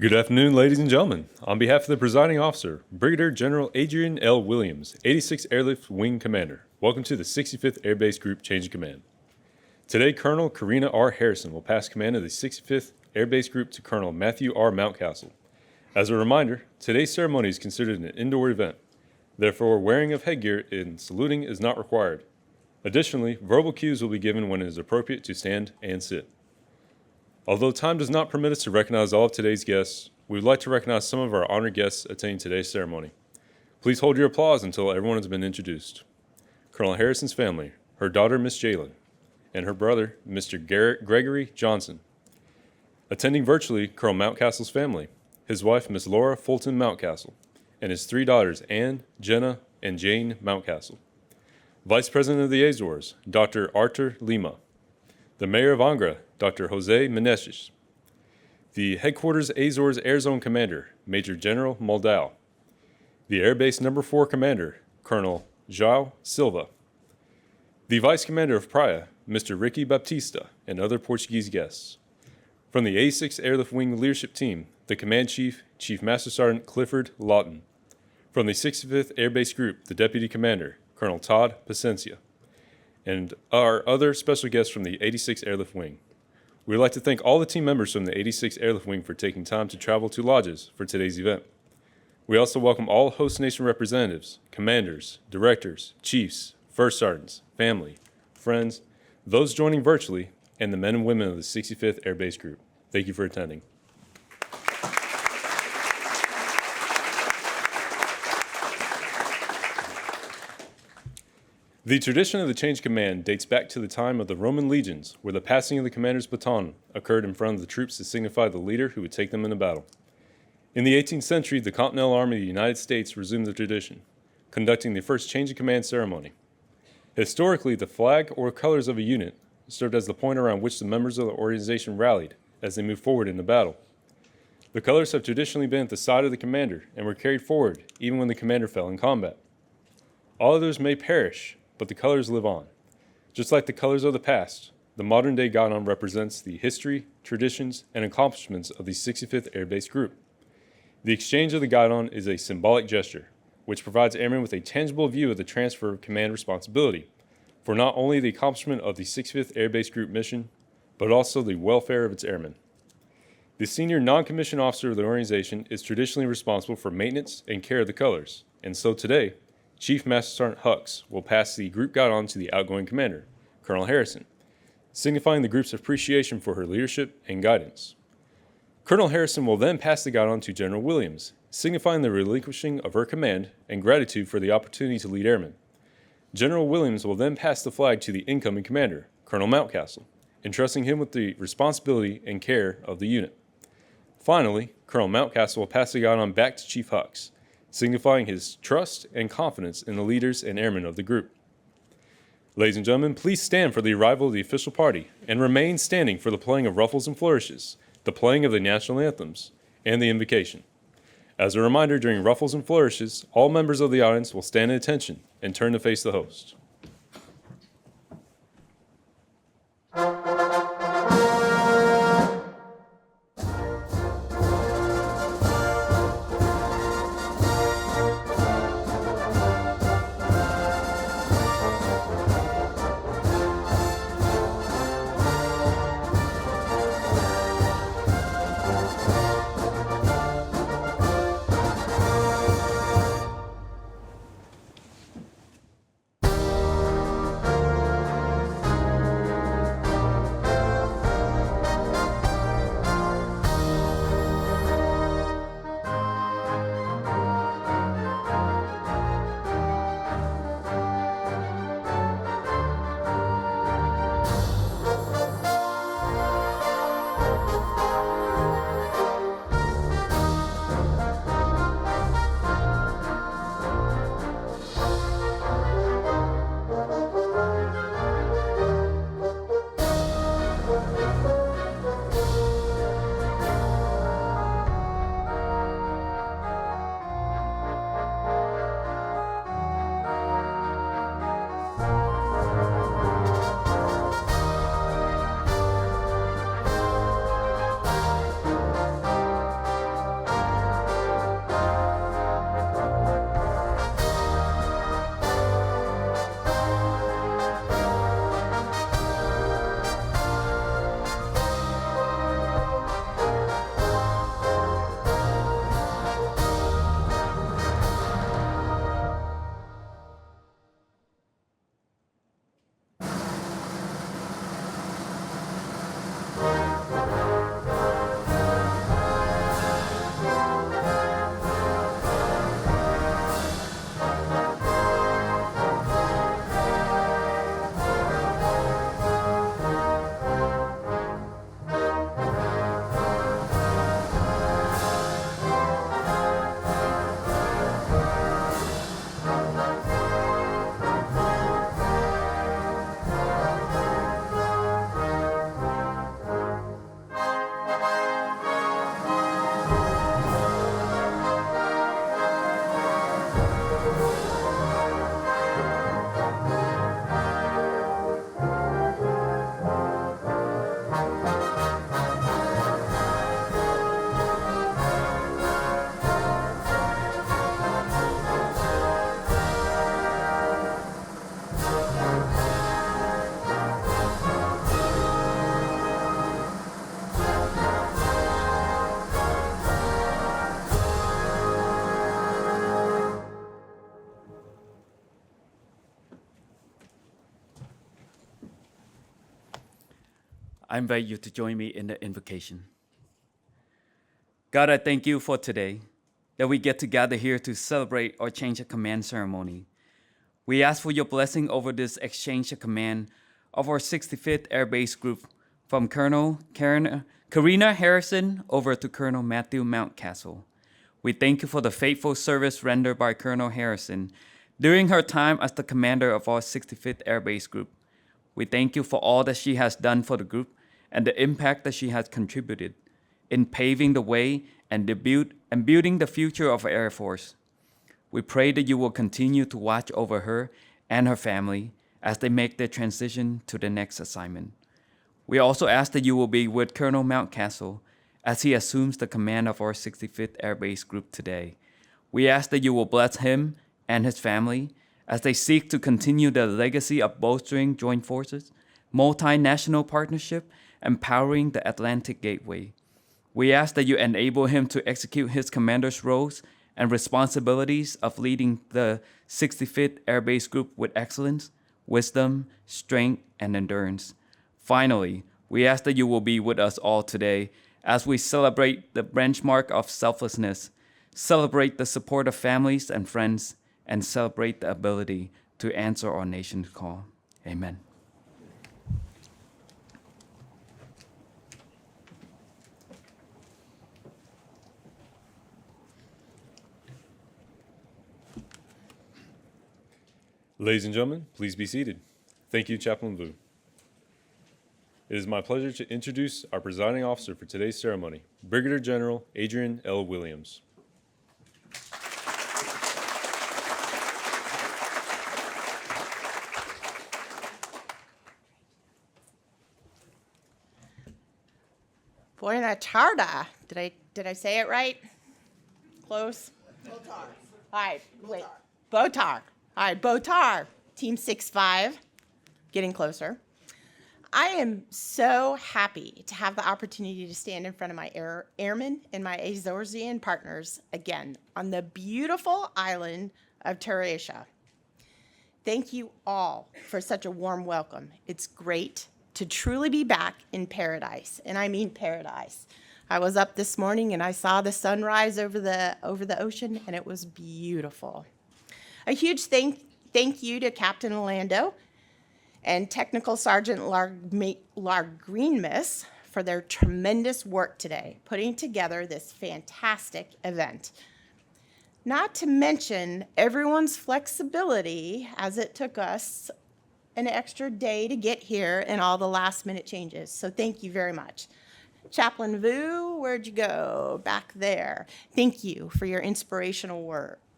Good afternoon, ladies and gentlemen. On behalf of the presiding officer, Brigadier General Adrian L. Williams, 86th Airlift Wing Commander, welcome to the 65th Air Base Group Change of Command. Today, Colonel Karina R. Harrison will pass command of the 65th Air Base Group to Colonel Matthew R. Mountcastle. As a reminder, today's ceremony is considered an indoor event. Therefore, wearing of headgear and saluting is not required. Additionally, verbal cues will be given when it is appropriate to stand and sit. Although time does not permit us to recognize all of today's guests, we would like to recognize some of our honored guests attending today's ceremony. Please hold your applause until everyone has been introduced. Colonel Harrison's family, her daughter, Miss Jalen, and her brother, Mr. Gregory Johnson. Attending virtually, Colonel Mountcastle's family, his wife, Miss Laura Fulton Mountcastle, and his three daughters, Anne, Jenna, and Jane Mountcastle. Vice President of the Azores, Dr. Arthur Lima. The Mayor of Angra, Dr. Jose Meneses. The Headquarters Azores Air Zone Commander, Major General Moldau. The Air Base No. 4 Commander, Colonel João Silva. The Vice Commander of Praia, Mr. Ricky Baptista, and other Portuguese guests. From the 86th Airlift Wing Leadership Team, the Command Chief, Chief Master Sergeant Clifford Lawton. From the 65th Air Base Group, the Deputy Commander, Colonel Todd Pacencia. And our other special guests from the 86th Airlift Wing. We would like to thank all the team members from the 86th Airlift Wing for taking time to travel to Lajes for today's event. We also welcome all host nation representatives, commanders, directors, chiefs, first sergeants, family, friends, those joining virtually, and the men and women of the 65th Air Base Group. Thank you for attending. The tradition of the change of command dates back to the time of the Roman legions, where the passing of the commander's baton occurred in front of the troops to signify the leader who would take them into battle. In the 18th century, the Continental Army of the United States resumed the tradition, conducting the first change of command ceremony. Historically, the flag or colors of a unit served as the point around which the members of the organization rallied as they moved forward into battle. The colors have traditionally been at the side of the commander and were carried forward even when the commander fell in combat. All others may perish, but the colors live on. Just like the colors of the past, the modern-day guidon represents the history, traditions, and accomplishments of the 65th Air Base Group. The exchange of the guidon is a symbolic gesture, which provides airmen with a tangible view of the transfer of command responsibility for not only the accomplishment of the 65th Air Base Group mission, but also the welfare of its airmen. The senior non-commissioned officer of the organization is traditionally responsible for maintenance and care of the colors, and so today, Chief Master Sergeant Hux will pass the group guidon to the outgoing commander, Colonel Harrison, signifying the group's appreciation for her leadership and guidance. Colonel Harrison will then pass the guidon to General Williams, signifying the relinquishing of her command and gratitude for the opportunity to lead airmen. General Williams will then pass the flag to the incoming commander, Colonel Mountcastle, entrusting him with the responsibility and care of the unit. Finally, Colonel Mountcastle will pass the guidon back to Chief Hux, signifying his trust and confidence in the leaders and airmen of the group. Ladies and gentlemen, please stand for the arrival of the official party and remain standing for the playing of ruffles and flourishes, the playing of the national anthems, and the invocation. As a reminder, during ruffles and flourishes, all members of the audience will stand at attention and turn to face the host. I invite you to join me in the invocation. God, I thank you for today, that we get to gather here to celebrate our change of command ceremony. We ask for your blessing over this exchange of command of our 65th Air Base Group from Colonel Karina Harrison over to Colonel Matthew Mountcastle. We thank you for the faithful service rendered by Colonel Harrison during her time as the commander of our 65th Air Base Group. We thank you for all that she has done for the group and the impact that she has contributed in paving the way and building the future of our Air Force. We pray that you will continue to watch over her and her family as they make their transition to the next assignment. We also ask that you will be with Colonel Mountcastle as he assumes the command of our 65th Air Base Group today. We ask that you will bless him and his family as they seek to continue the legacy of bolstering joint forces, multinational partnership, and powering the Atlantic Gateway. We ask that you enable him to execute his commander's roles and responsibilities of leading the 65th Air Base Group with excellence, wisdom, strength, and endurance. Finally, we ask that you will be with us all today as we celebrate the benchmark of selflessness, celebrate the support of families and friends, and celebrate the ability to answer our nation's call. Amen. Ladies and gentlemen, please be seated. Thank you, Chaplain Vu. It is my pleasure to introduce our presiding officer for today's ceremony, Brigadier General Adrian L. Williams. Buena tarde. Did I say it right? Close? Botar. All right, wait. Botar. All right, Botar, Team 6-5, getting closer. I am so happy to have the opportunity to stand in front of my airmen and my Azoresian partners again on the beautiful island of Teresia. Thank you all for such a warm welcome. It's great to truly be back in paradise, and I mean paradise. I was up this morning and I saw the sunrise over the ocean, and it was beautiful. A huge thank you to Captain Orlando and Technical Sergeant Largreenmiss for their tremendous work today, putting together this fantastic event. Not to mention everyone's flexibility, as it took us an extra day to get here and all the last-minute changes. So thank you very much. Chaplain Vu, where'd you go? Back there. Thank you for your inspirational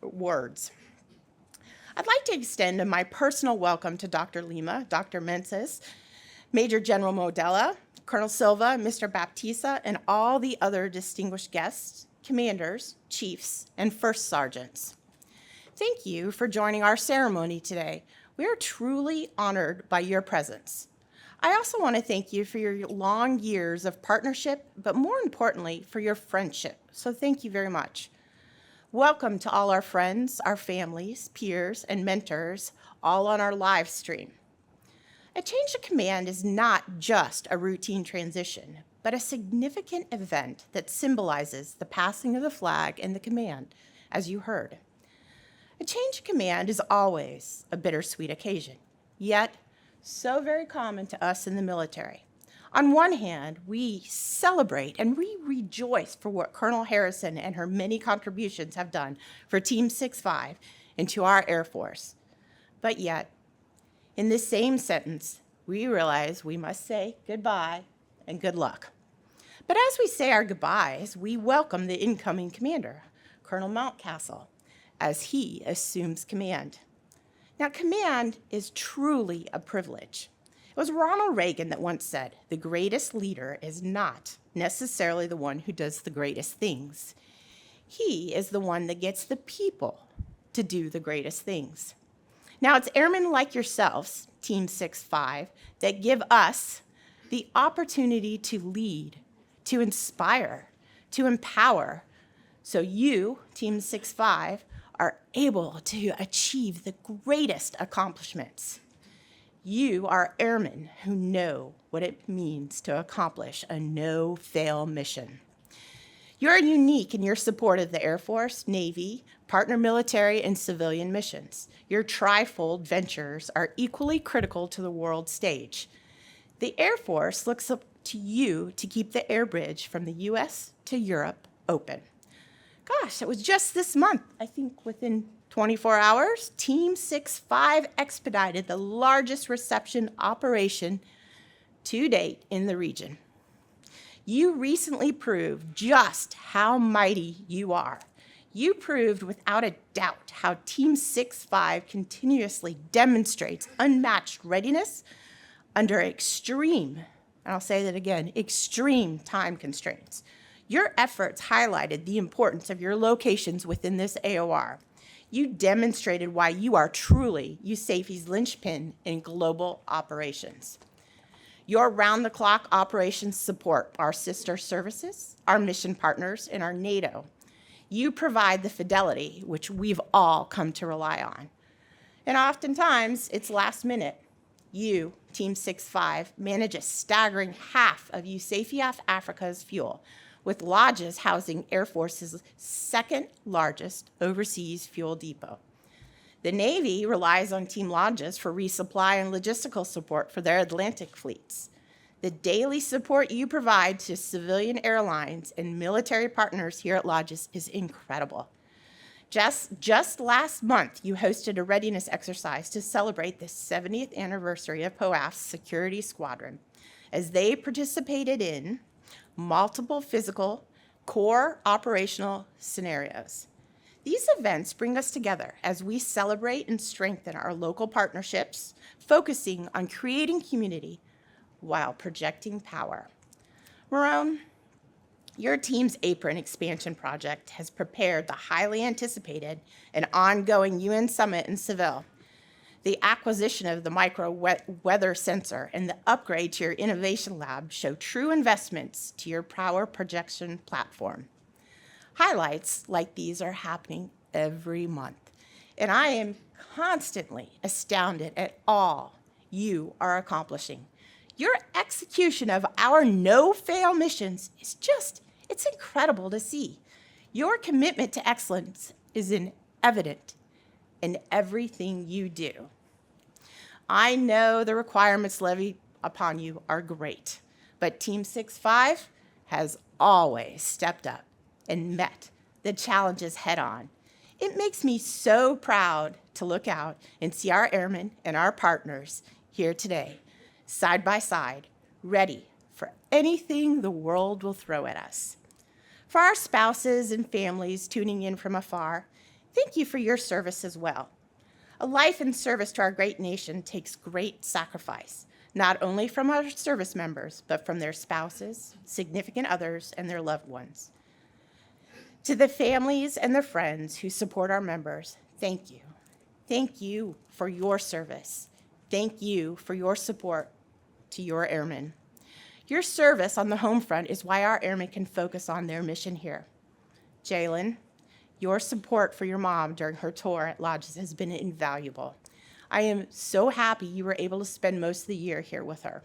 words. I'd like to extend my personal welcome to Dr. Lima, Dr. Menses, Major General Modella, Colonel Silva, Mr. Baptista, and all the other distinguished guests, commanders, chiefs, and first sergeants. Thank you for joining our ceremony today. We are truly honored by your presence. I also want to thank you for your long years of partnership, but more importantly, for your friendship. So thank you very much. Welcome to all our friends, our families, peers, and mentors, all on our live stream. A change of command is not just a routine transition, but a significant event that symbolizes the passing of the flag and the command, as you heard. A change of command is always a bittersweet occasion, yet so very common to us in the military. On one hand, we celebrate and we rejoice for what Colonel Harrison and her many contributions have done for Team 6-5 and to our Air Force. But yet, in this same sentence, we realize we must say goodbye and good luck. But as we say our goodbyes, we welcome the incoming commander, Colonel Mountcastle, as he assumes command. Now, command is truly a privilege. It was Ronald Reagan that once said, the greatest leader is not necessarily the one who does the greatest things. He is the one that gets the people to do the greatest things. Now, it's airmen like yourselves, Team 6-5, that give us the opportunity to lead, to inspire, to empower, so you, Team 6-5, are able to achieve the greatest accomplishments. You are airmen who know what it means to accomplish a no-fail mission. You're unique in your support of the Air Force, Navy, partner military, and civilian missions. Your trifold ventures are equally critical to the world stage. The Air Force looks up to you to keep the air bridge from the U.S. to Europe open. Gosh, it was just this month, I think within 24 hours, Team 6-5 expedited the largest reception operation to date in the region. You recently proved just how mighty you are. You proved without a doubt how Team 6-5 continuously demonstrates unmatched readiness under extreme, and I'll say that again, extreme time constraints. Your efforts highlighted the importance of your locations within this AOR. You demonstrated why you are truly USAFE's linchpin in global operations. Your round-the-clock operations support our sister services, our mission partners, and our NATO. You provide the fidelity which we've all come to rely on. And oftentimes, it's last minute. You, Team 6-5, manage a staggering half of USAFE Africa's fuel, with Lajes housing Air Force's second largest overseas fuel depot. The Navy relies on Team Lajes for resupply and logistical support for their Atlantic fleets. The daily support you provide to civilian airlines and military partners here at Lajes is incredible. Just last month, you hosted a readiness exercise to celebrate the 70th anniversary of POAF's Security Squadron, as they participated in multiple physical, core operational scenarios. These events bring us together as we celebrate and strengthen our local partnerships, focusing on creating community while projecting power. Marone, your team's apron expansion project has prepared the highly anticipated and ongoing UN summit in Seville. The acquisition of the micro-weather sensor and the upgrade to your innovation lab show true investments to your power projection platform. Highlights like these are happening every month, and I am constantly astounded at all you are accomplishing. Your execution of our no-fail missions is it's incredible to see. Your commitment to excellence is evident in everything you do. I know the requirements levied upon you are great, but Team 6-5 has always stepped up and met the challenges head on. It makes me so proud to look out and see our airmen and our partners here today, side by side, ready for anything the world will throw at us. For our spouses and families tuning in from afar, thank you for your service as well. A life in service to our great nation takes great sacrifice, not only from our service members, but from their spouses, significant others, and their loved ones. To the families and the friends who support our members, thank you. Thank you for your service. Thank you for your support to your airmen. Your service on the home front is why our airmen can focus on their mission here. Jalen, your support for your mom during her tour at Lajes has been invaluable. I am so happy you were able to spend most of the year here with her.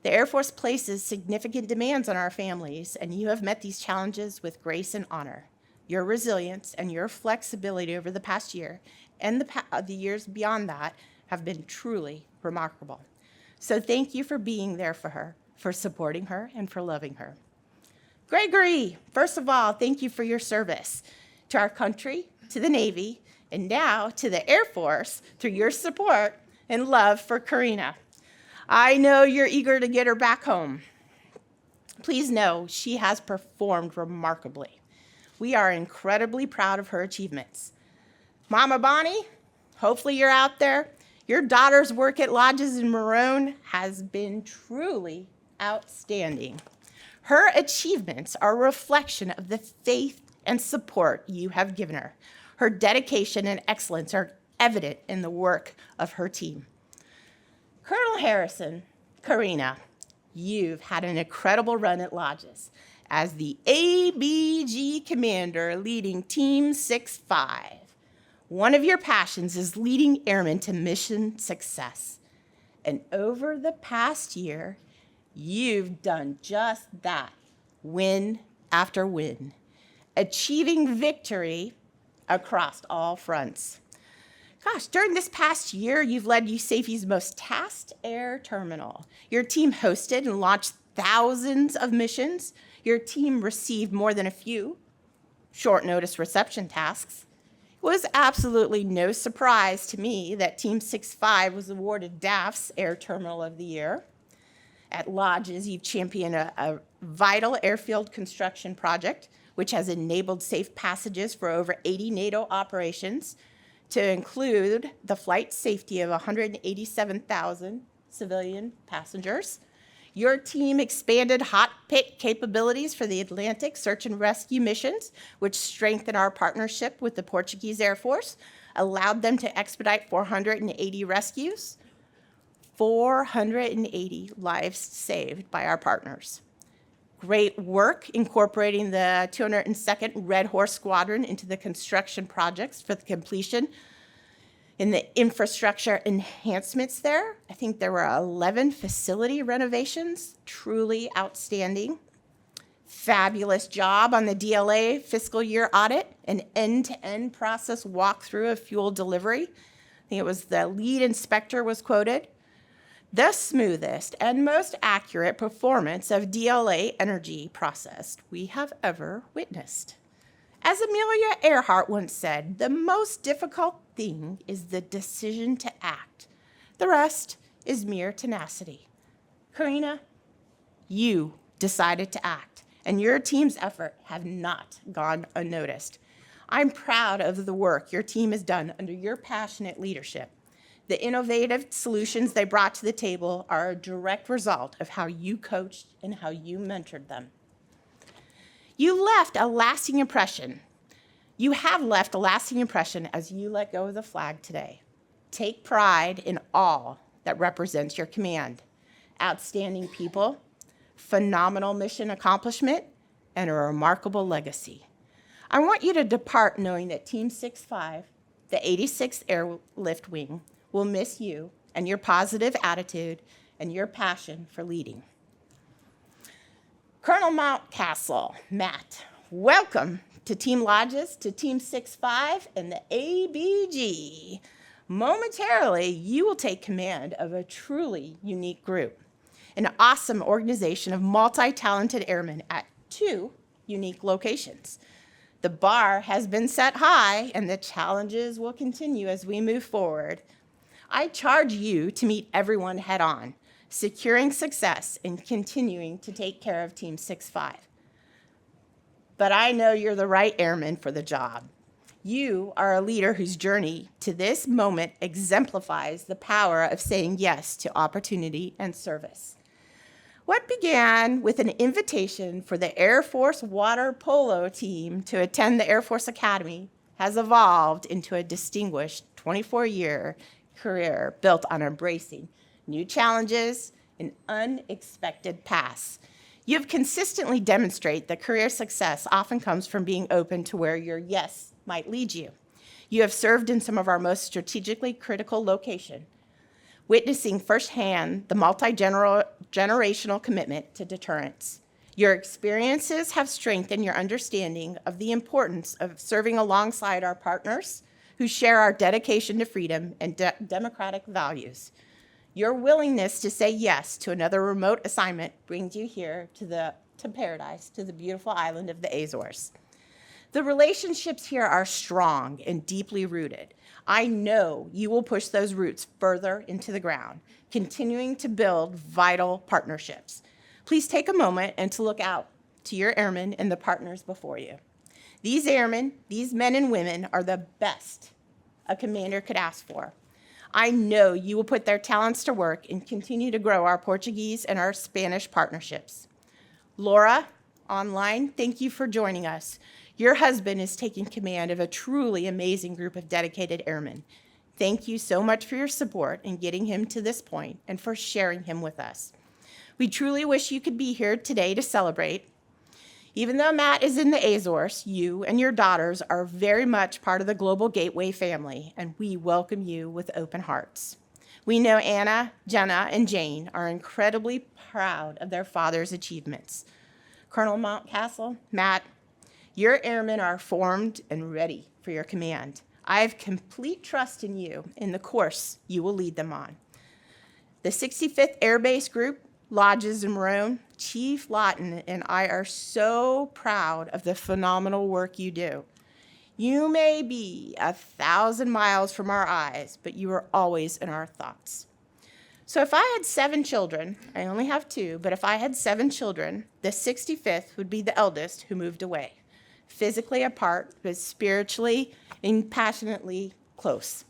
The Air Force places significant demands on our families, and you have met these challenges with grace and honor. Your resilience and your flexibility over the past year and the years beyond that have been truly remarkable. So thank you for being there for her, for supporting her, and for loving her. Gregory, first of all, thank you for your service to our country, to the Navy, and now to the Air Force through your support and love for Karina. I know you're eager to get her back home. Please know she has performed remarkably. We are incredibly proud of her achievements. Mama Bonnie, hopefully you're out there. Your daughter's work at Lajes in Marone has been truly outstanding. Her achievements are a reflection of the faith and support you have given her. Her dedication and excellence are evident in the work of her team. Colonel Harrison, Karina, you've had an incredible run at Lajes as the ABG commander leading Team 6-5. One of your passions is leading airmen to mission success. And over the past year, You've done just that, win after win, achieving victory across all fronts. Gosh, during this past year, you've led USAFE's most tasked air terminal. Your team hosted and launched thousands of missions. Your team received more than a few short notice reception tasks. It was absolutely no surprise to me that Team 65 was awarded DAF's Air Terminal of the Year. At Lajes, you've championed a vital airfield construction project, which has enabled safe passages for over 80 NATO operations, to include the flight safety of 187,000 civilian passengers. Your team expanded hot pit capabilities for the Atlantic search and rescue missions, which strengthened our partnership with the Portuguese Air Force, allowed them to expedite 480 rescues, 480 lives saved by our partners. Great work incorporating the 202nd Red Horse Squadron into the construction projects for the completion in the infrastructure enhancements there. I think there were 11 facility renovations, truly outstanding. Fabulous job on the DLA fiscal year audit, an end-to-end process walkthrough of fuel delivery. I think it was the lead inspector was quoted. The smoothest and most accurate performance of DLA energy processed we have ever witnessed. As Amelia Earhart once said, the most difficult thing is the decision to act. The rest is mere tenacity. Karina, you decided to act, and your team's effort have not gone unnoticed. I'm proud of the work your team has done under your passionate leadership. The innovative solutions they brought to the table are a direct result of how you coached and how you mentored them. You left a lasting impression. You have left a lasting impression as you let go of the flag today. Take pride in all that represents your command. Outstanding people, phenomenal mission accomplishment, and a remarkable legacy. I want you to depart knowing that Team 65, the 86th Airlift Wing, will miss you and your positive attitude and your passion for leading. Colonel Mountcastle, Matt, welcome to Team Lajes, to Team 65 and the ABG. Momentarily, you will take command of a truly unique group, an awesome organization of multi-talented airmen at 2 unique locations. The bar has been set high, and the challenges will continue as we move forward. I charge you to meet everyone head-on, securing success and continuing to take care of Team 65. But I know you're the right airman for the job. You are a leader whose journey to this moment exemplifies the power of saying yes to opportunity and service. What began with an invitation for the Air Force water polo team to attend the Air Force Academy has evolved into a distinguished 24-year career built on embracing new challenges and unexpected paths. You've consistently demonstrated that career success often comes from being open to where your yes might lead you. You have served in some of our most strategically critical locations, witnessing firsthand the multi-generational commitment to deterrence. Your experiences have strengthened your understanding of the importance of serving alongside our partners who share our dedication to freedom and democratic values. Your willingness to say yes to another remote assignment brings you here to paradise, to the beautiful island of the Azores. The relationships here are strong and deeply rooted. I know you will push those roots further into the ground, continuing to build vital partnerships. Please take a moment and to look out to your airmen and the partners before you. These airmen, these men and women, are the best a commander could ask for. I know you will put their talents to work and continue to grow our Portuguese and our Spanish partnerships. Laura, online, thank you for joining us. Your husband is taking command of a truly amazing group of dedicated airmen. Thank you so much for your support in getting him to this point and for sharing him with us. We truly wish you could be here today to celebrate. Even though Matt is in the Azores, you and your daughters are very much part of the Global Gateway family, and we welcome you with open hearts. We know Anna, Jenna, and Jane are incredibly proud of their father's achievements. Colonel Mountcastle, Matt, your airmen are formed and ready for your command. I have complete trust in you in the course you will lead them on. The 65th Air Base Group, Lajes and Maroon, Chief Lawton and I are so proud of the phenomenal work you do. You may be 1,000 miles from our eyes, but you are always in our thoughts. So if I had 7 children, I only have 2, but if I had 7 children, the 65th would be the eldest who moved away, physically apart, but spiritually and passionately close.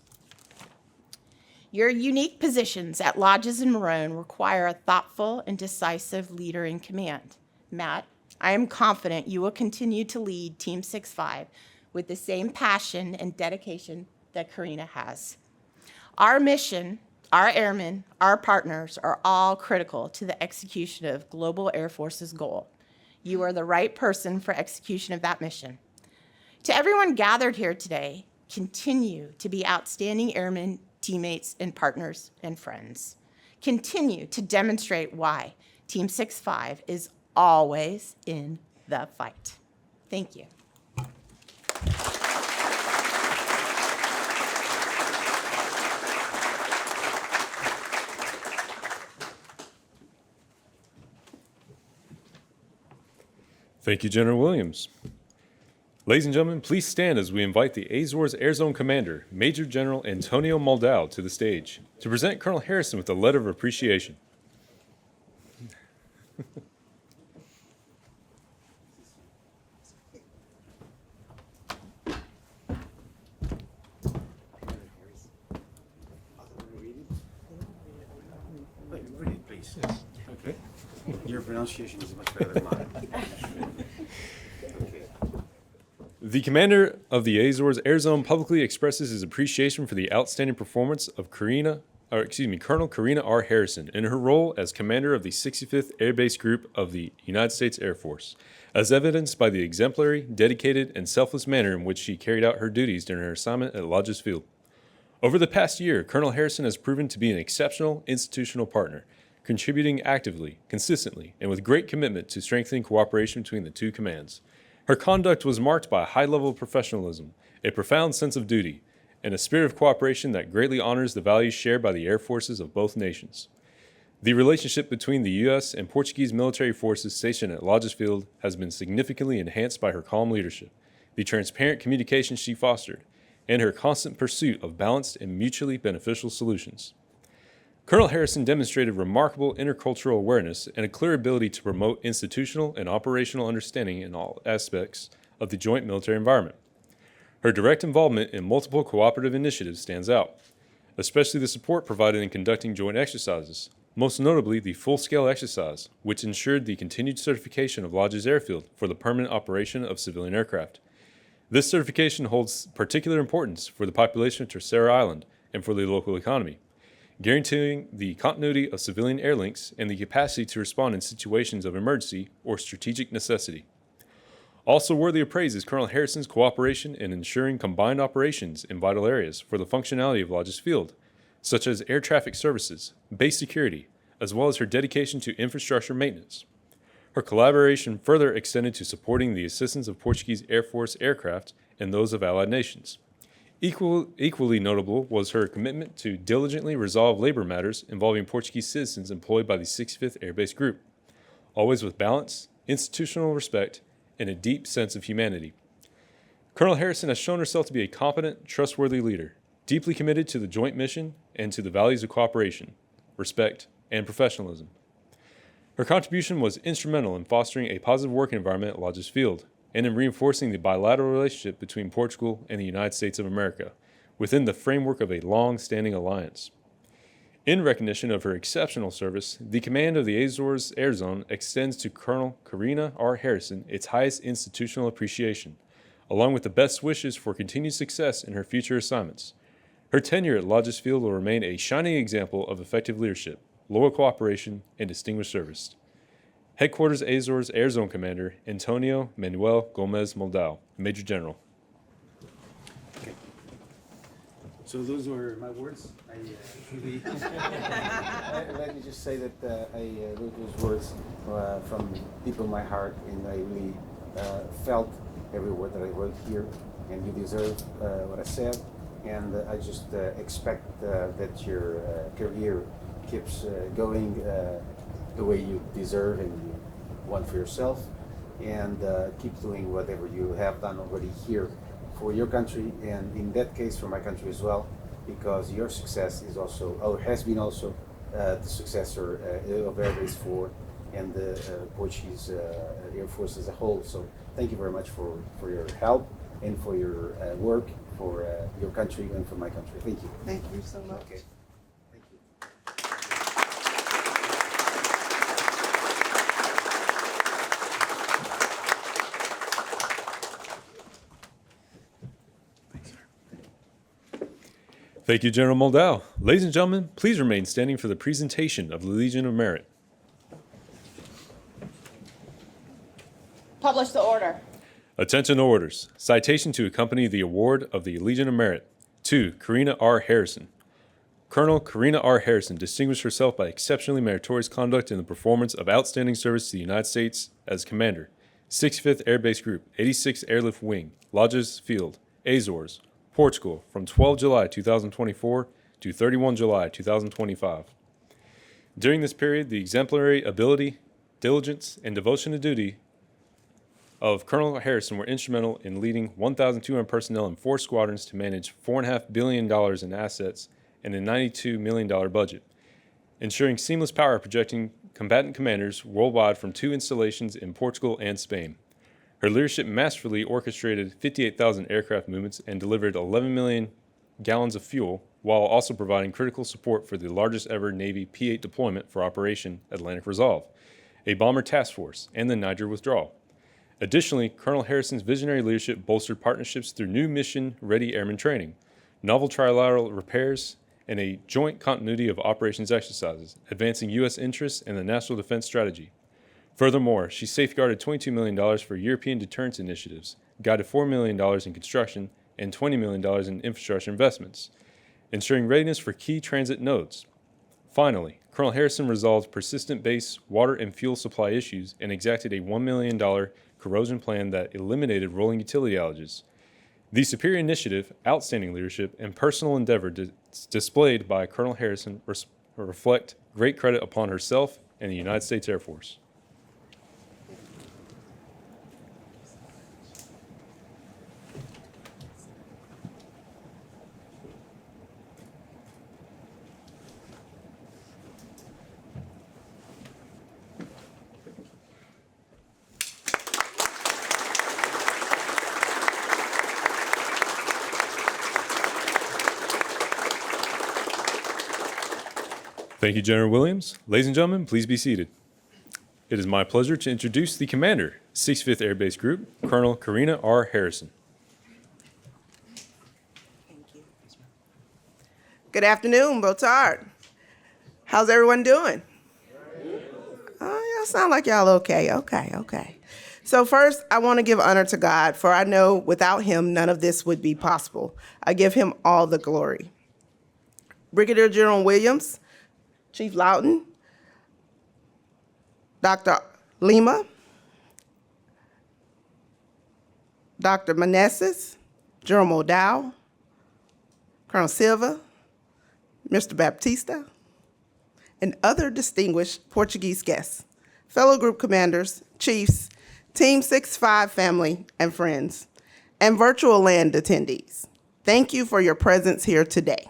Your unique positions at Lajes and Maroon require a thoughtful and decisive leader in command. Matt, I am confident you will continue to lead Team 6-5 with the same passion and dedication that Karina has. Our mission, our airmen, our partners are all critical to the execution of Global Air Force's goal. You are the right person for execution of that mission. To everyone gathered here today, continue to be outstanding airmen, teammates, and partners and friends. Continue to demonstrate why Team 6-5 is always in the fight. Thank you. Thank you, General Williams. Ladies and gentlemen, please stand as we invite the Azores Air Zone Commander, Major General Antonio Moldau, to the stage to present Colonel Harrison with a letter of appreciation. Read it, please. Okay. Your pronunciation is much better than mine. Okay. The commander of the Azores Air Zone publicly expresses his appreciation for the outstanding performance of Colonel Karina R. Harrison in her role as commander of the 65th Air Base Group of the United States Air Force, as evidenced by the exemplary, dedicated, and selfless manner in which she carried out her duties during her assignment at Lajes Field. Over the past year, Colonel Harrison has proven to be an exceptional institutional partner, contributing actively, consistently, and with great commitment to strengthening cooperation between the two commands. Her conduct was marked by a high level of professionalism, a profound sense of duty, and a spirit of cooperation that greatly honors the values shared by the air forces of both nations. The relationship between the U.S. and Portuguese military forces stationed at Lajes Field has been significantly enhanced by her calm leadership, the transparent communication she fostered, and her constant pursuit of balanced and mutually beneficial solutions. Colonel Harrison demonstrated remarkable intercultural awareness and a clear ability to promote institutional and operational understanding in all aspects of the joint military environment. Her direct involvement in multiple cooperative initiatives stands out, especially the support provided in conducting joint exercises, most notably the full-scale exercise, which ensured the continued certification of Lajes Airfield for the permanent operation of civilian aircraft. This certification holds particular importance for the population of Terceira Island and for the local economy, guaranteeing the continuity of civilian air links and the capacity to respond in situations of emergency or strategic necessity. Also worthy of praise is Colonel Harrison's cooperation in ensuring combined operations in vital areas for the functionality of Lajes Field, such as air traffic services, base security, as well as her dedication to infrastructure maintenance. Her collaboration further extended to supporting the assistance of Portuguese Air Force aircraft and those of allied nations. Equally notable was her commitment to diligently resolve labor matters involving Portuguese citizens employed by the 65th Air Base Group, always with balance, institutional respect, and a deep sense of humanity. Colonel Harrison has shown herself to be a competent, trustworthy leader, deeply committed to the joint mission and to the values of cooperation, respect, and professionalism. Her contribution was instrumental in fostering a positive working environment at Lajes Field and in reinforcing the bilateral relationship between Portugal and the United States of America within the framework of a long-standing alliance. In recognition of her exceptional service, the command of the Azores Air Zone extends to Colonel Karina R. Harrison its highest institutional appreciation, along with the best wishes for continued success in her future assignments. Her tenure at Lajes Field will remain a shining example of effective leadership, loyal cooperation, and distinguished service. Headquarters Azores Air Zone Commander Antonio Manuel Gomez Moldau, Major General. So those were my words. I truly. Let me just say that I wrote those words from deep in my heart, and I really felt every word that I wrote here. And you deserve what I said. And I just expect that your career keeps going the way you deserve and you want for yourself, and keep doing whatever you have done already here for your country, and in that case for my country as well, because your success is also, or has been also, the successor of Air Base 4 and the Portuguese Air Force as a whole. So thank you very much for your help and for your work for your country and for my country. Thank you. Thank you so much. Okay. Thank you. Thank you, General Moldau. Ladies and gentlemen, please remain standing for the presentation of the Legion of Merit. Publish the order. Attention orders. Citation to accompany the award of the Legion of Merit. To Karina R. Harrison. Colonel Karina R. Harrison distinguished herself by exceptionally meritorious conduct in the performance of outstanding service to the United States as Commander, 65th Air Base Group, 86th Airlift Wing, Lajes Field, Azores, Portugal, from 12 July 2024 to 31 July 2025. During this period, the exemplary ability, diligence, and devotion to duty of Colonel Harrison were instrumental in leading 1,200 personnel in 4 squadrons to manage $4.5 billion in assets and a $92 million budget, ensuring seamless power projecting combatant commanders worldwide from 2 installations in Portugal and Spain. Her leadership masterfully orchestrated 58,000 aircraft movements and delivered 11 million gallons of fuel, while also providing critical support for the largest ever Navy P-8 deployment for Operation Atlantic Resolve, a bomber task force, and the Niger withdrawal. Additionally, Colonel Harrison's visionary leadership bolstered partnerships through new mission-ready airman training, novel trilateral repairs, and a joint continuity of operations exercises, advancing U.S. interests and the national defense strategy. Furthermore, she safeguarded $22 million for European deterrence initiatives, guided $4 million in construction, and $20 million in infrastructure investments, ensuring readiness for key transit nodes. Finally, Colonel Harrison resolved persistent base water and fuel supply issues and exacted a $1 million corrosion plan that eliminated rolling utility outages. The superior initiative, outstanding leadership, and personal endeavor displayed by Colonel Harrison reflect great credit upon herself and the United States Air Force. Thank you, General Williams. Ladies and gentlemen, please be seated. It is my pleasure to introduce the Commander, 65th Air Base Group, Colonel Karina R. Harrison. Thank you. Good afternoon, Botard. How's everyone doing? Oh, y'all sound like y'all okay. So first, I want to give honor to God, for I know without him, none of this would be possible. I give him all the glory. Brigadier General Williams, Chief Lawton, Dr. Lima, Dr. Meneses, General Moldau, Colonel Silva, Mr. Baptista, and other distinguished Portuguese guests, fellow group commanders, chiefs, Team 65 family and friends, and virtual land attendees. Thank you for your presence here today.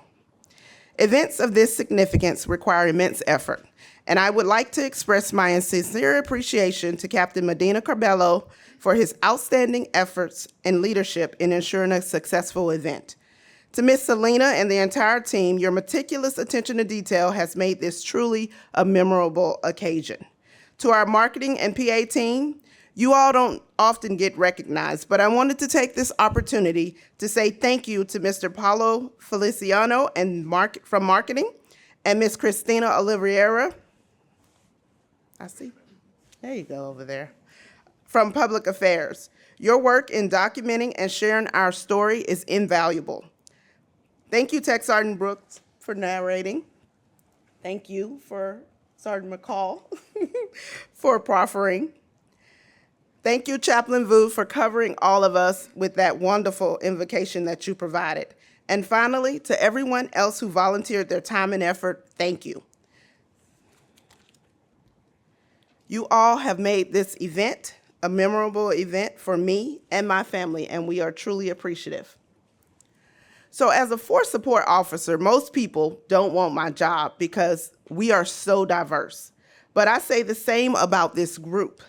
Events of this significance require immense effort, and I would like to express my sincere appreciation to Captain Medina Carbello for his outstanding efforts and leadership in ensuring a successful event. To Ms. Selena and the entire team, your meticulous attention to detail has made this truly a memorable occasion. To our marketing and PA team, you all don't often get recognized, but I wanted to take this opportunity to say thank you to Mr. Paulo Feliciano from marketing and Ms. Christina Oliveira. I see. There you go over there. From public affairs. Your work in documenting and sharing our story is invaluable. Thank you, Tech Sergeant Brooks, for narrating. Thank you for Sergeant McCall for proffering. Thank you, Chaplain Vu, for covering all of us with that wonderful invocation that you provided. And finally, to everyone else who volunteered their time and effort, thank you. You all have made this event a memorable event for me and my family, and we are truly appreciative. So as a force support officer, most people don't want my job because we are so diverse. But I say the same about this group.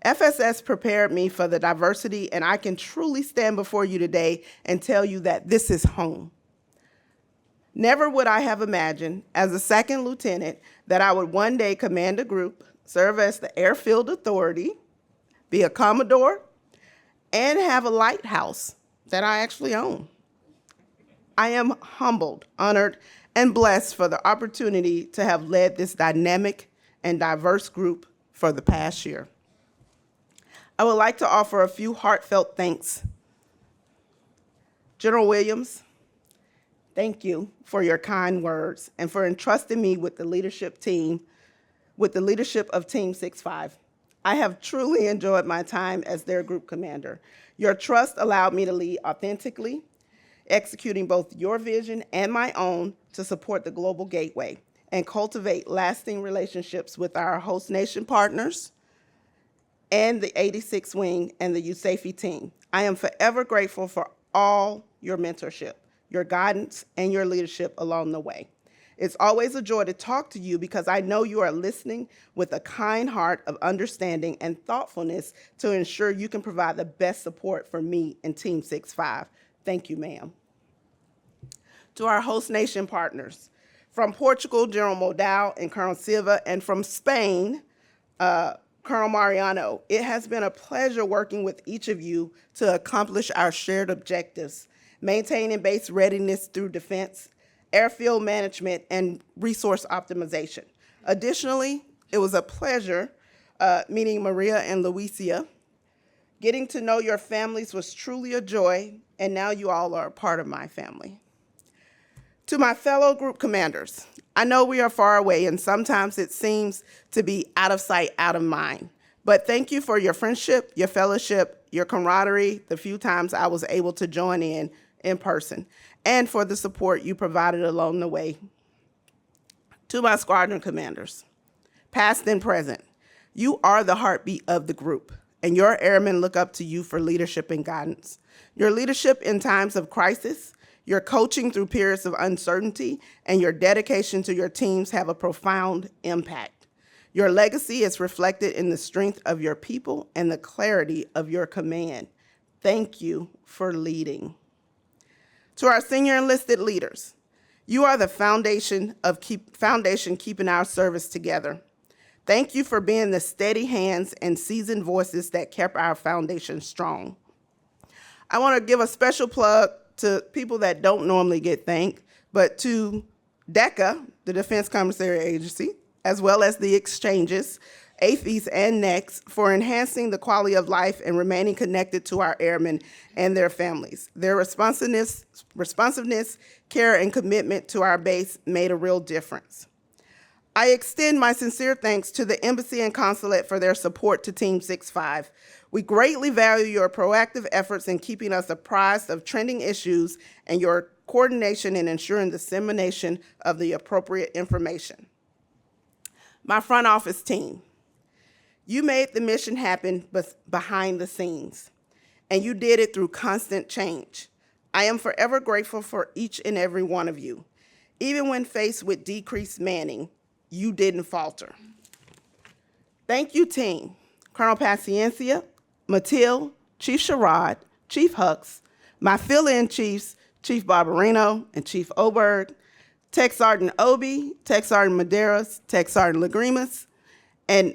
FSS prepared me for the diversity, and I can truly stand before you today and tell you that this is home. Never would I have imagined, as a second lieutenant, that I would one day command a group, serve as the airfield authority, be a Commodore, and have a lighthouse that I actually own. I am humbled, honored, and blessed for the opportunity to have led this dynamic and diverse group for the past year. I would like to offer a few heartfelt thanks. General Williams, thank you for your kind words and for entrusting me with the leadership of Team 65. I have truly enjoyed my time as their group commander. Your trust allowed me to lead authentically, executing both your vision and my own to support the Global Gateway and cultivate lasting relationships with our host nation partners and the 86th Wing and the USAFE team. I am forever grateful for all your mentorship, your guidance, and your leadership along the way. It's always a joy to talk to you because I know you are listening with a kind heart of understanding and thoughtfulness to ensure you can provide the best support for me and Team 65. Thank you, ma'am. To our host nation partners, from Portugal, General Modal and Colonel Silva, and from Spain, Colonel Mariano, it has been a pleasure working with each of you to accomplish our shared objectives, maintaining base readiness through defense, airfield management, and resource optimization. Additionally, it was a pleasure meeting Maria and Luisia. Getting to know your families was truly a joy, and now you all are a part of my family. To my fellow group commanders, I know we are far away and sometimes it seems to be out of sight, out of mind. But thank you for your friendship, your fellowship, your camaraderie, the few times I was able to join in person, and for the support you provided along the way. To my squadron commanders, past and present, you are the heartbeat of the group, and your airmen look up to you for leadership and guidance. Your leadership in times of crisis, your coaching through periods of uncertainty, and your dedication to your teams have a profound impact. Your legacy is reflected in the strength of your people and the clarity of your command. Thank you for leading. To our senior enlisted leaders, you are the foundation keeping our service together. Thank you for being the steady hands and seasoned voices that kept our foundation strong. I want to give a special plug to people that don't normally get thanked, but to DECA, the Defense Commissary Agency, as well as the exchanges, AFES and NEX, for enhancing the quality of life and remaining connected to our airmen and their families. Their responsiveness, care, and commitment to our base made a real difference. I extend my sincere thanks to the Embassy and Consulate for their support to Team 65. We greatly value your proactive efforts in keeping us apprised of trending issues and your coordination in ensuring dissemination of the appropriate information. My front office team, you made the mission happen behind the scenes, and you did it through constant change. I am forever grateful for each and every one of you. Even when faced with decreased manning, you didn't falter. Thank you, team. Colonel Paciencia, Matilde, Chief Sherrod, Chief Hux, my fill-in chiefs, Chief Barbarino and Chief Oberg, Tech Sergeant Obi, Tech Sergeant Medeiros, Tech Sergeant Lagrimas, and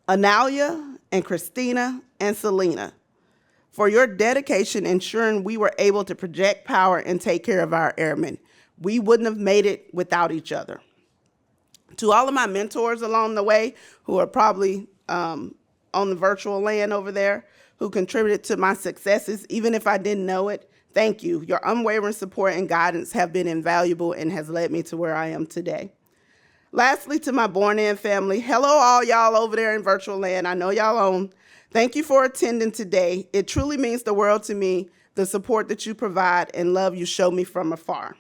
Analia and Christina and Selena, for your dedication ensuring we were able to project power and take care of our airmen. We wouldn't have made it without each other. To all of my mentors along the way, who are probably on the virtual land over there, who contributed to my successes, even if I didn't know it, Thank you. Your unwavering support and guidance have been invaluable and has led me to where I am today. Lastly, to my born-in family, hello all y'all over there in virtual land. I know y'all on. Thank you for attending today. It truly means the world to me, the support that you provide and love you show me from afar.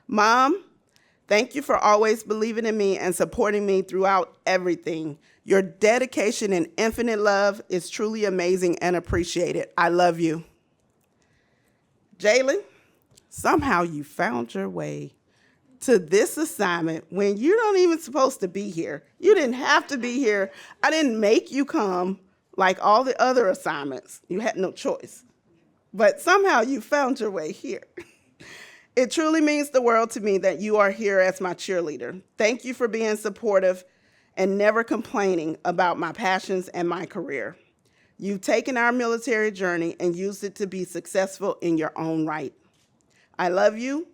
Mom, thank you for always believing in me and supporting me throughout everything. Your dedication and infinite love is truly amazing and appreciated. I love you. Jalen, somehow you found your way to this assignment when you don't even supposed to be here. You didn't have to be here. I didn't make you come like all the other assignments. You had no choice. But somehow you found your way here. It truly means the world to me that you are here as my cheerleader. Thank you for being supportive and never complaining about my passions and my career. You've taken our military journey and used it to be successful in your own right. I love you,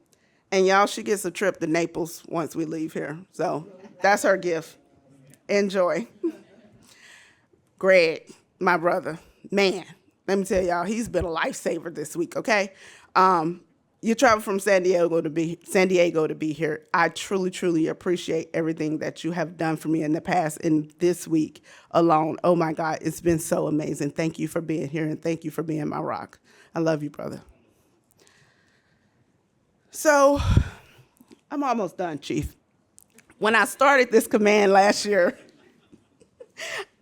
and y'all, she gets a trip to Naples once we leave here. So that's her gift. Enjoy. Greg, my brother, man, let me tell y'all, he's been a lifesaver this week, okay? You traveled from San Diego to be here. I truly, truly appreciate everything that you have done for me in the past and this week alone. Oh my God, it's been so amazing. Thank you for being here and thank you for being my rock. I love you, brother. So I'm almost done, Chief. When I started this command last year,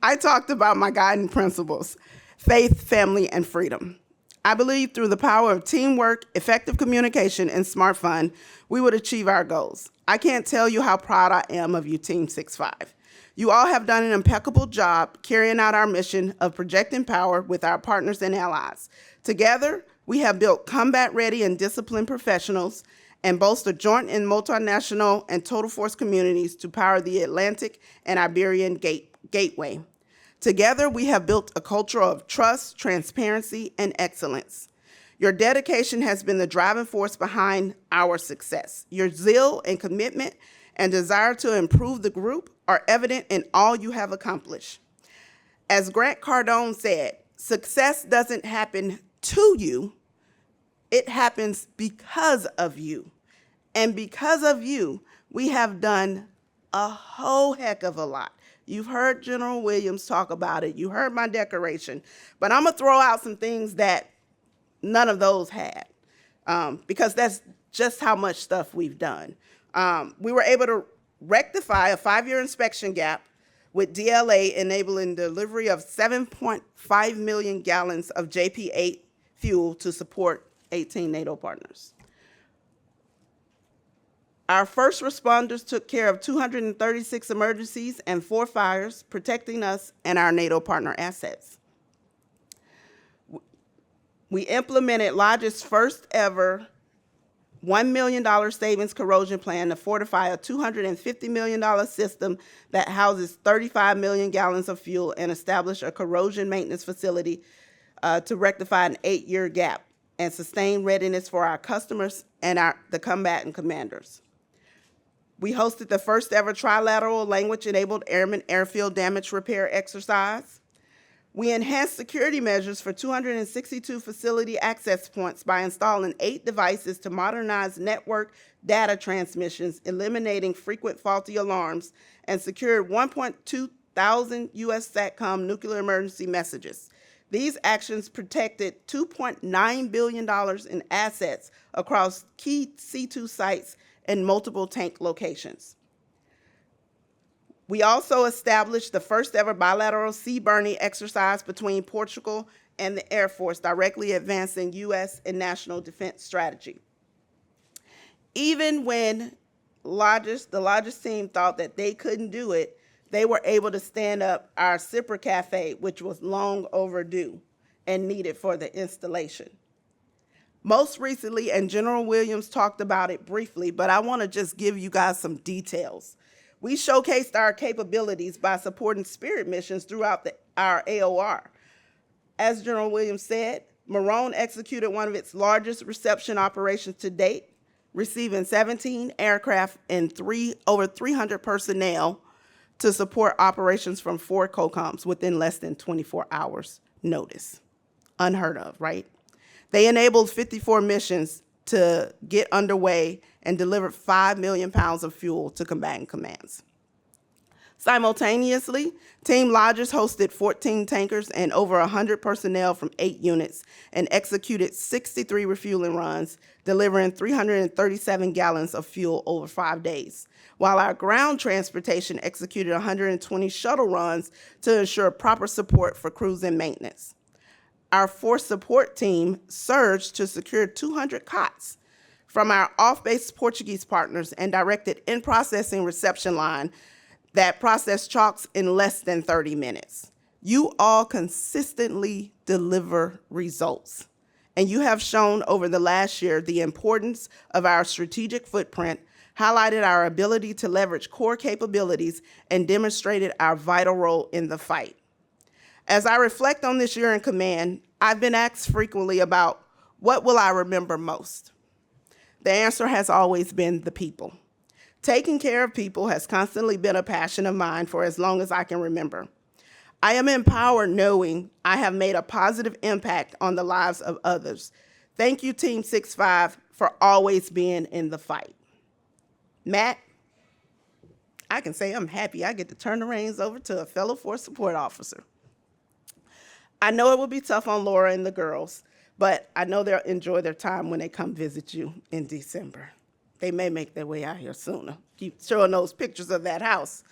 I talked about my guiding principles: faith, family, and freedom. I believe through the power of teamwork, effective communication, and smart fun, we would achieve our goals. I can't tell you how proud I am of you, Team 6-5. You all have done an impeccable job carrying out our mission of projecting power with our partners and allies. Together, we have built combat-ready and disciplined professionals and bolster joint and multinational and total force communities to power the Atlantic and Iberian Gateway. Together, we have built a culture of trust, transparency, and excellence. Your dedication has been the driving force behind our success. Your zeal and commitment and desire to improve the group are evident in all you have accomplished. As Grant Cardone said, success doesn't happen to you, it happens because of you. And because of you, we have done a whole heck of a lot. You've heard General Williams talk about it. You heard my decoration. But I'm going to throw out some things that none of those had, because that's just how much stuff we've done. We were able to rectify a 5-year inspection gap with DLA enabling delivery of 7.5 million gallons of JP-8 fuel to support 18 NATO partners. Our first responders took care of 236 emergencies and 4 fires, protecting us and our NATO partner assets. We implemented Lajes' first ever $1 million savings corrosion plan to fortify a $250 million system that houses 35 million gallons of fuel and establish a corrosion maintenance facility to rectify an 8-year gap and sustain readiness for our customers and the combatant commanders. We hosted the first ever trilateral language-enabled airman airfield damage repair exercise. We enhanced security measures for 262 facility access points by installing 8 devices to modernize network data transmissions, eliminating frequent faulty alarms, and secured 1.2 thousand U.S. SATCOM nuclear emergency messages. These actions protected $2.9 billion in assets across key C2 sites and multiple tank locations. We also established the first ever bilateral sea burning exercise between Portugal and the Air Force, directly advancing U.S. and national defense strategy. Even when the Lajes team thought that they couldn't do it, they were able to stand up our Cypher Cafe, which was long overdue and needed for the installation. Most recently, and General Williams talked about it briefly, but I want to just give you guys some details. We showcased our capabilities by supporting Spirit missions throughout our AOR. As General Williams said, Marone executed one of its largest reception operations to date, receiving 17 aircraft and over 300 personnel to support operations from 4 COCOMs within less than 24 hours notice. Unheard of, right? They enabled 54 missions to get underway and delivered 5 million pounds of fuel to combatant commands. Simultaneously, Team Lajes hosted 14 tankers and over 100 personnel from 8 units and executed 63 refueling runs, delivering 337 gallons of fuel over 5 days, while our ground transportation executed 120 shuttle runs to ensure proper support for crews and maintenance. Our force support team surged to secure 200 cots from our off-base Portuguese partners and directed in-processing reception line that processed chalks in less than 30 minutes. You all consistently deliver results, and you have shown over the last year the importance of our strategic footprint, highlighted our ability to leverage core capabilities, and demonstrated our vital role in the fight. As I reflect on this year in command, I've been asked frequently about what will I remember most? The answer has always been the people. Taking care of people has constantly been a passion of mine for as long as I can remember. I am empowered knowing I have made a positive impact on the lives of others. Thank you, Team 6-5, for always being in the fight. Matt, I can say I'm happy I get to turn the reins over to a fellow force support officer. I know it will be tough on Laura and the girls, but I know they'll enjoy their time when they come visit you in December. They may make their way out here sooner. Keep showing those pictures of that house.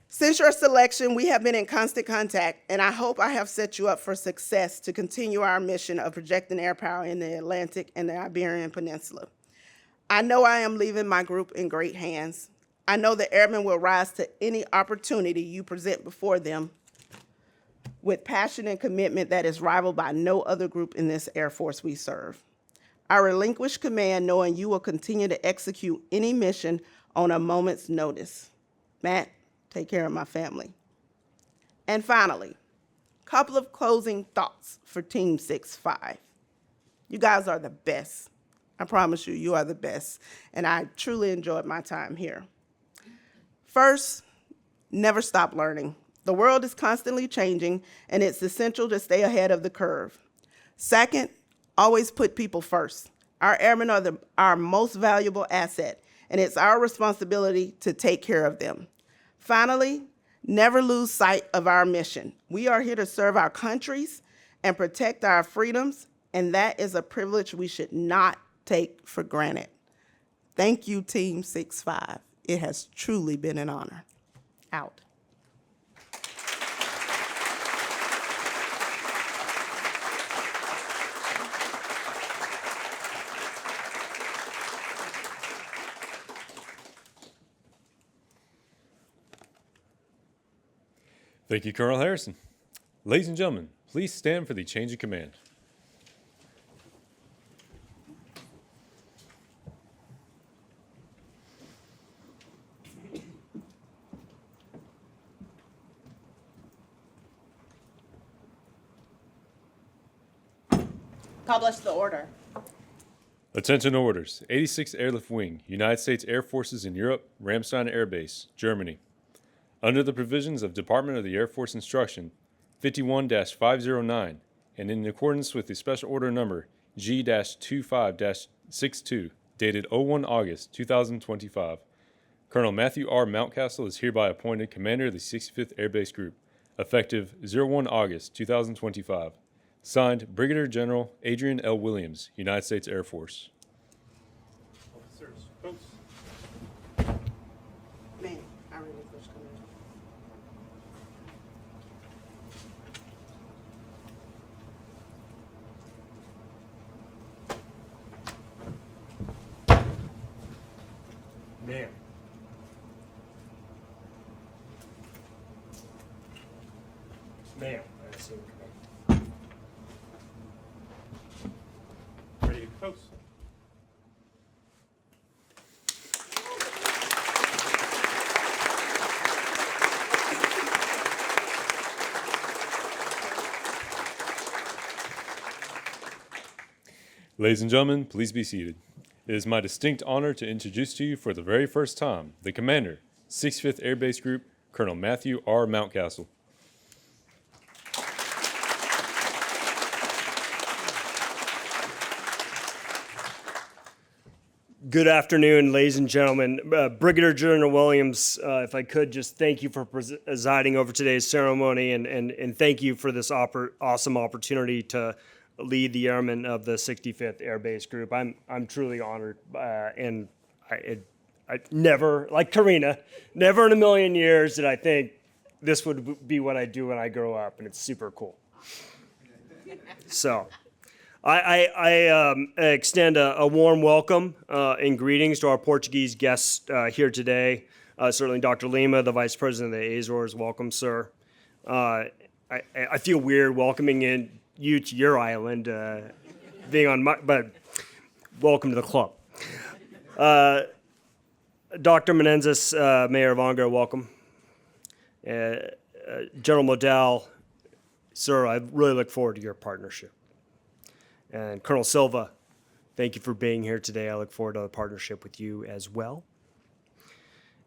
Since your selection, we have been in constant contact, and I hope I have set you up for success to continue our mission of projecting air power in the Atlantic and the Iberian Peninsula. I know I am leaving my group in great hands. I know the airmen will rise to any opportunity you present before them with passion and commitment that is rivaled by no other group in this Air Force we serve. I relinquish command knowing you will continue to execute any mission on a moment's notice. Matt, take care of my family. And finally, a couple of closing thoughts for Team 6-5. You guys are the best. I promise you, you are the best. And I truly enjoyed my time here. First, never stop learning. The world is constantly changing, and it's essential to stay ahead of the curve. Second, always put people first. Our airmen are our most valuable asset, and it's our responsibility to take care of them. Finally, never lose sight of our mission. We are here to serve our countries and protect our freedoms, and that is a privilege we should not take for granted. Thank you, Team 6-5. It has truly been an honor. Out. Thank you, Colonel Harrison. Ladies and gentlemen, please stand for the change of command. Publish the order. Attention orders. 86th Airlift Wing, United States Air Forces in Europe, Ramstein Air Base, Germany. Under the provisions of Department of the Air Force Instruction 51-509, and in accordance with the Special Order Number G-25-62, dated 01 August 2025, Colonel Matthew R. Mountcastle is hereby appointed Commander of the 65th Air Base Group, effective 01 August 2025. Signed, Brigadier General Adrian L. Williams, United States Air Force. Officers, post. Man, I relinquish command. Ma'am. Ma'am, I assume command. Ready to post. Ladies and gentlemen, please be seated. It is my distinct honor to introduce to you for the very first time the Commander, 65th Air Base Group, Colonel Matthew R. Mountcastle. Good afternoon, ladies and gentlemen. Brigadier General Williams, if I could just thank you for presiding over today's ceremony and thank you for this awesome opportunity to lead the airmen of the 65th Air Base Group. I'm truly honored, and I never, like Karina, never in a million years did I think this would be what I do when I grow up, and it's super cool. So. I extend a warm welcome and greetings to our Portuguese guests here today. Certainly Dr. Lima, the Vice President of the Azores, welcome, sir. I feel weird welcoming you to your island, being on but welcome to the club. Dr. Menendez, Mayor Vongo, welcome. General Modell, sir, I really look forward to your partnership. And Colonel Silva, thank you for being here today. I look forward to a partnership with you as well.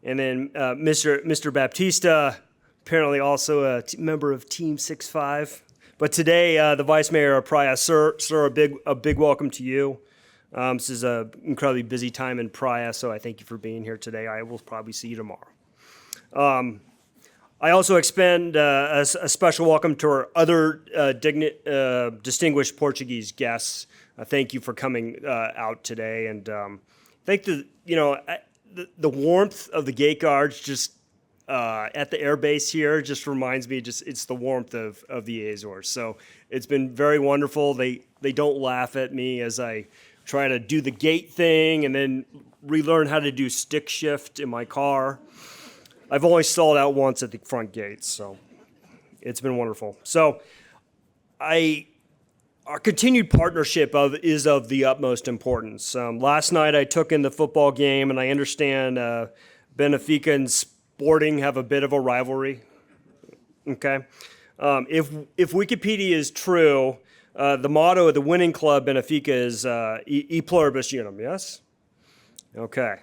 And then Mr. Baptista, apparently also a member of Team 6-5. But today, the Vice Mayor of Praia, sir, a big welcome to you. This is an incredibly busy time in Praia, so I thank you for being here today. I will probably see you tomorrow. I also extend a special welcome to our other distinguished Portuguese guests. Thank you for coming out today, and thank the warmth of the gate guards just at the air base here just reminds me it's the warmth of the Azores. So it's been very wonderful. They don't laugh at me as I try to do the gate thing and then relearn how to do stick shift in my car. I've only stalled out once at the front gates, so it's been wonderful. So our continued partnership is of the utmost importance. Last night I took in the football game, and I understand Benfica and Sporting have a bit of a rivalry. Okay? If Wikipedia is true, the motto of the winning club, Benfica, is E pluribus unum, yes? Okay.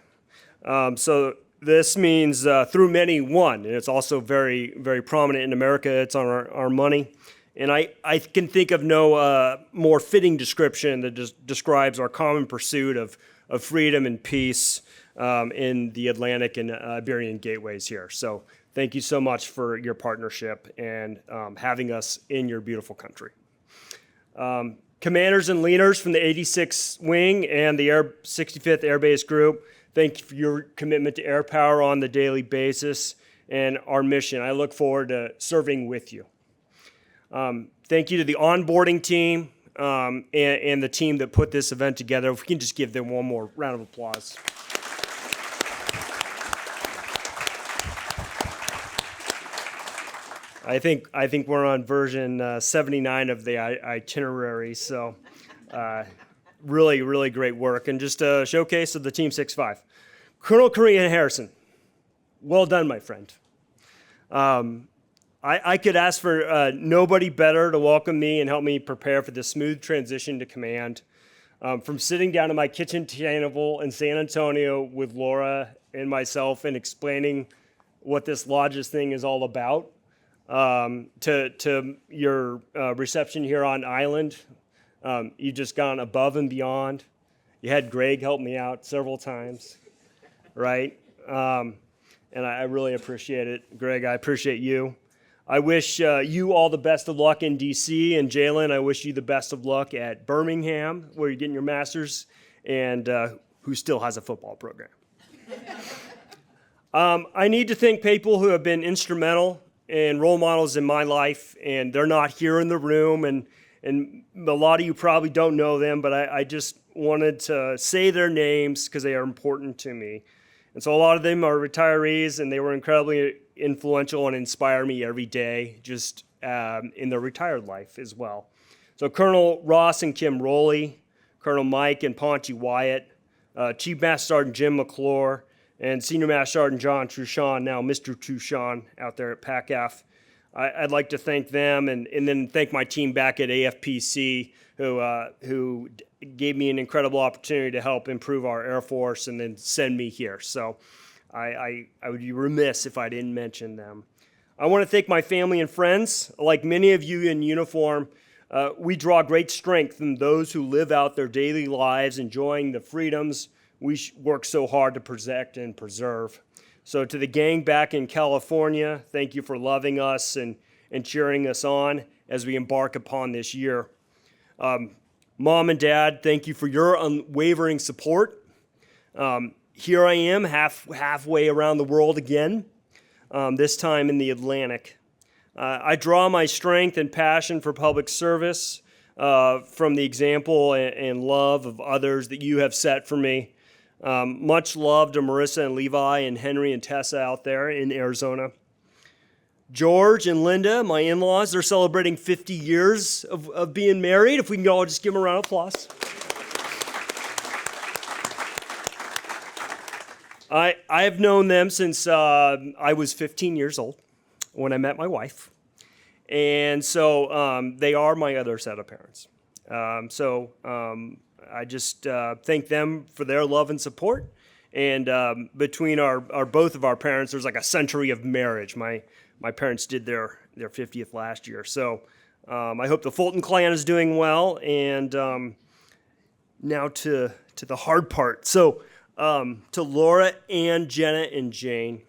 So this means through many one, and it's also very, very prominent in America. It's on our money. And I can think of no more fitting description that just describes our common pursuit of freedom and peace in the Atlantic and Iberian gateways here. So thank you so much for your partnership and having us in your beautiful country. Commanders and leaders from the 86th Wing and the 65th Air Base Group, thank you for your commitment to air power on the daily basis and our mission. I look forward to serving with you. Thank you to the onboarding team and the team that put this event together. If we can just give them one more round of applause. I think we're on version 79 of the itinerary, so really, really great work. And just a showcase of the Team 6-5. Colonel Korean Harrison, well done, my friend. I could ask for nobody better to welcome me and help me prepare for the smooth transition to command. From sitting down at my kitchen table in San Antonio with Laura and myself and explaining what this Lajes thing is all about, to your reception here on island. You've just gone above and beyond. You had Greg help me out several times, right? And I really appreciate it. Greg, I appreciate you. I wish you all the best of luck in D.C. And Jalen, I wish you the best of luck at Birmingham, where you're getting your master's, and who still has a football program. I need to thank people who have been instrumental and role models in my life, and they're not here in the room, and a lot of you probably don't know them, but I just wanted to say their names because they are important to me. And so a lot of them are retirees, and they were incredibly influential and inspire me every day, just in their retired life as well. So Colonel Ross and Kim Rowley, Colonel Mike and Ponty Wyatt, Chief Master Sergeant Jim McClure, and Senior Master Sergeant John Truchon, now Mr. Truchon out there at PACAF. I'd like to thank them and then thank my team back at AFPC who gave me an incredible opportunity to help improve our Air Force and then send me here. So I would be remiss if I didn't mention them. I want to thank my family and friends. Like many of you in uniform, we draw great strength from those who live out their daily lives enjoying the freedoms we work so hard to protect and preserve. So to the gang back in California, thank you for loving us and cheering us on as we embark upon this year. Mom and Dad, thank you for your unwavering support. Here I am halfway around the world again, this time in the Atlantic. I draw my strength and passion for public service from the example and love of others that you have set for me. Much love to Marissa and Levi and Henry and Tessa out there in Arizona. George and Linda, my in-laws, they're celebrating 50 years of being married. If we can all just give them a round of applause. I have known them since I was 15 years old when I met my wife. And so they are my other set of parents. I just thank them for their love and support. And between both of our parents, there's like a century of marriage. My parents did their 50th last year. So I hope the Fulton clan is doing well. And now to the hard part. So to Laura, Ann, Jenna, and Jane,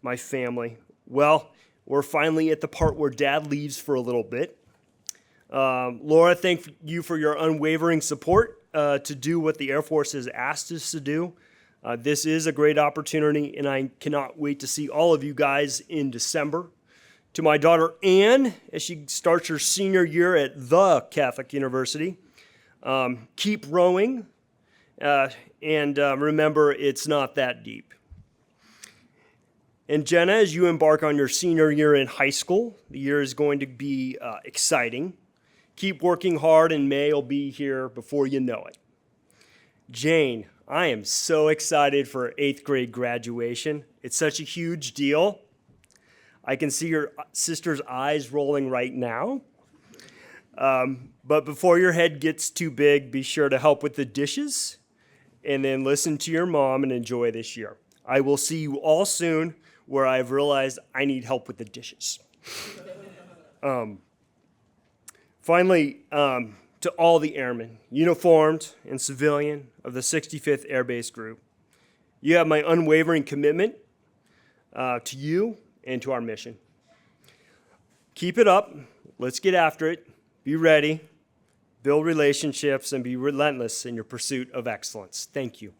my family. Well, we're finally at the part where Dad leaves for a little bit. Laura, thank you for your unwavering support to do what the Air Force has asked us to do. This is a great opportunity, and I cannot wait to see all of you guys in December. To my daughter, Ann, as she starts her senior year at the Catholic University, keep rowing, and remember, it's not that deep. And Jenna, as you embark on your senior year in high school, the year is going to be exciting. Keep working hard, and May will be here before you know it. Jane, I am so excited for 8th grade graduation. It's such a huge deal. I can see your sister's eyes rolling right now. But before your head gets too big, be sure to help with the dishes and then listen to your mom and enjoy this year. I will see you all soon where I've realized I need help with the dishes. Finally, to all the airmen, uniformed and civilian of the 65th Air Base Group, you have my unwavering commitment to you and to our mission. Keep it up. Let's get after it. Be ready. Build relationships and be relentless in your pursuit of excellence. Thank you.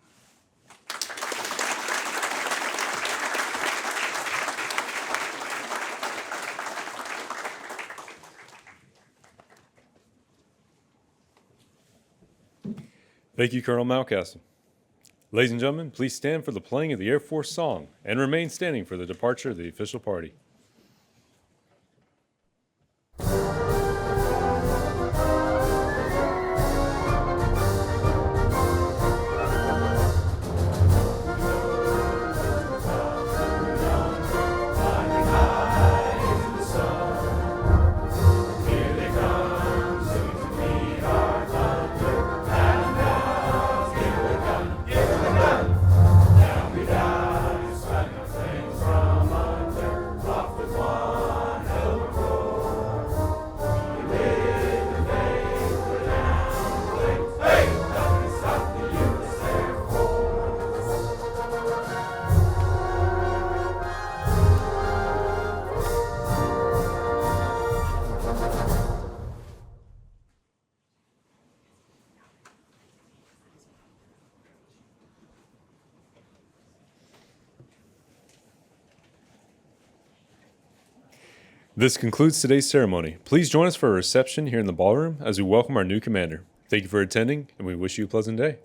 Thank you, Colonel Mountcastle. Ladies and gentlemen, please stand for the playing of the Air Force song and remain standing for the departure of the official party. This concludes today's ceremony. Please join us for a reception here in the ballroom as we welcome our new commander. Thank you for attending, and we wish you a pleasant day.